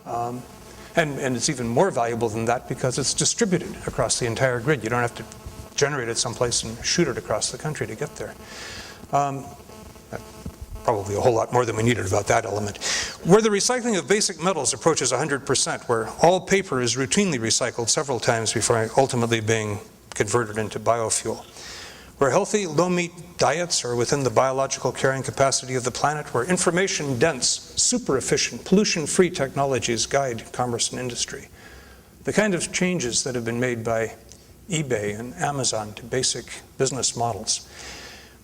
And it's even more valuable than that because it's distributed across the entire grid. You don't have to generate it someplace and shoot it across the country to get there. Probably a whole lot more than we needed about that element. Where the recycling of basic metals approaches 100%, where all paper is routinely recycled several times before ultimately being converted into biofuel. Where healthy, low-meat diets are within the biological carrying capacity of the planet, where information-dense, super-efficient, pollution-free technologies guide commerce and industry. The kind of changes that have been made by eBay and Amazon to basic business models.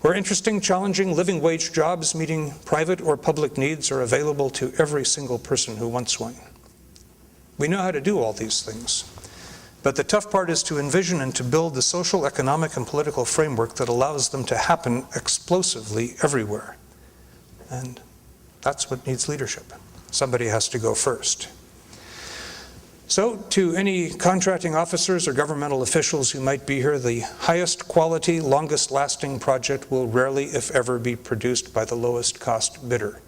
Where interesting, challenging, living wage jobs meeting private or public needs are available to every single person who wants one. We know how to do all these things. But the tough part is to envision and to build the social, economic, and political framework that allows them to happen explosively everywhere. And that's what needs leadership. Somebody has to go first. So, to any contracting officers or governmental officials who might be here, the highest quality, longest lasting project will rarely, if ever, be produced by the lowest cost bidder.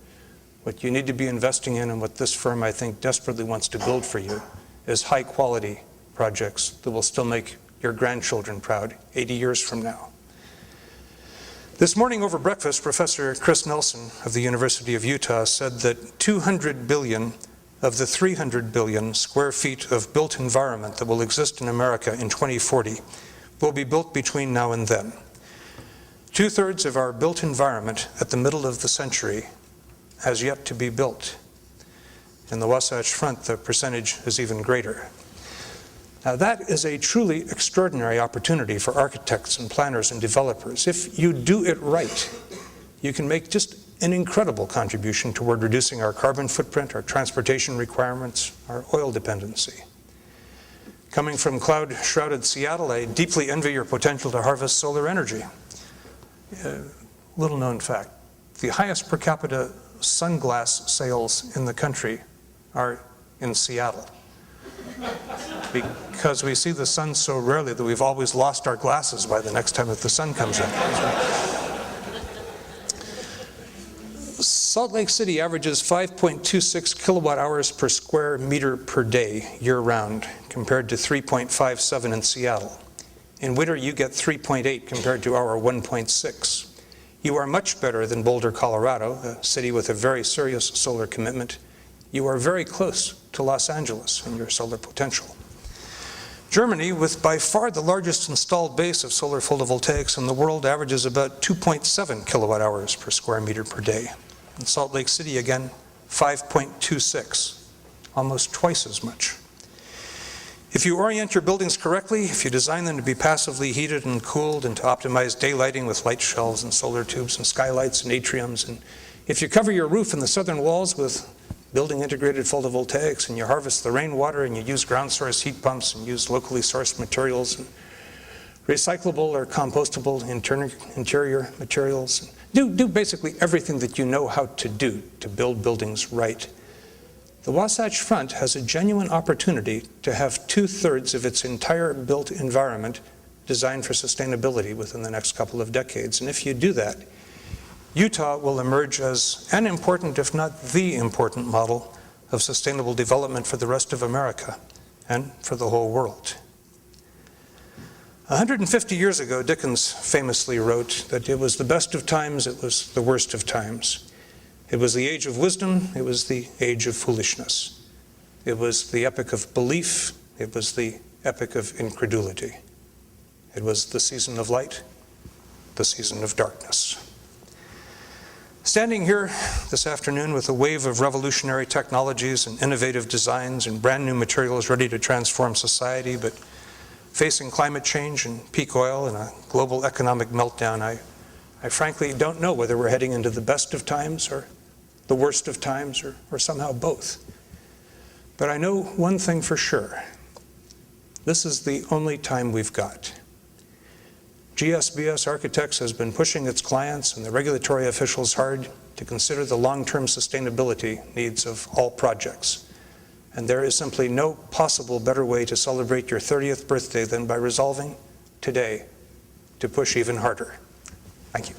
What you need to be investing in, and what this firm, I think, desperately wants to build for you, is high quality projects that will still make your grandchildren proud 80 years from now. This morning over breakfast, Professor Chris Nelson of the University of Utah said that 200 billion of the 300 billion square feet of built environment that will exist in America in 2040 will be built between now and then. 2/3 of our built environment at the middle of the century has yet to be built. In the Wasatch Front, the percentage is even greater. Now that is a truly extraordinary opportunity for architects and planners and developers. If you do it right, you can make just an incredible contribution toward reducing our carbon footprint, our transportation requirements, our oil dependency. Coming from cloud-shrouded Seattle, I deeply envy your potential to harvest solar energy. Little known fact, the highest per capita sunglass sales in the country are in Seattle. Because we see the sun so rarely that we've always lost our glasses by the next time that the sun comes up. Salt Lake City averages 5.26 kilowatt hours per square meter per day year-round, compared to 3.57 in Seattle. In winter, you get 3.8 compared to our 1.6. You are much better than Boulder, Colorado, a city with a very serious solar commitment. You are very close to Los Angeles in your solar potential. Germany, with by far the largest installed base of solar photovoltaics in the world, averages about 2.7 kilowatt hours per square meter per day. In Salt Lake City, again, 5.26, almost twice as much. If you orient your buildings correctly, if you design them to be passively heated and cooled and to optimize daylighting with light shelves and solar tubes and skylights and atriums, and if you cover your roof and the southern walls with building integrated photovoltaics, and you harvest the rainwater, and you use ground source heat pumps, and use locally sourced materials, and recyclable or compostable interior materials. Do basically everything that you know how to do to build buildings right. The Wasatch Front has a genuine opportunity to have 2/3 of its entire built environment designed for sustainability within the next couple of decades. And if you do that, Utah will emerge as an important, if not the important model of sustainable development for the rest of America and for the whole world. 150 years ago, Dickens famously wrote that it was the best of times, it was the worst of times. It was the age of wisdom, it was the age of foolishness. It was the epoch of belief, it was the epoch of incredulity. It was the season of light, the season of darkness. Standing here this afternoon with a wave of revolutionary technologies and innovative designs and brand new materials ready to transform society, but facing climate change and peak oil and a global economic meltdown, I frankly don't know whether we're heading into the best of times or the worst of times or somehow both. But I know one thing for sure. This is the only time we've got. GSBS Architects has been pushing its clients and the regulatory officials hard to consider the long-term sustainability needs of all projects. And there is simply no possible better way to celebrate your 30th birthday than by resolving today to push even harder. Thank you.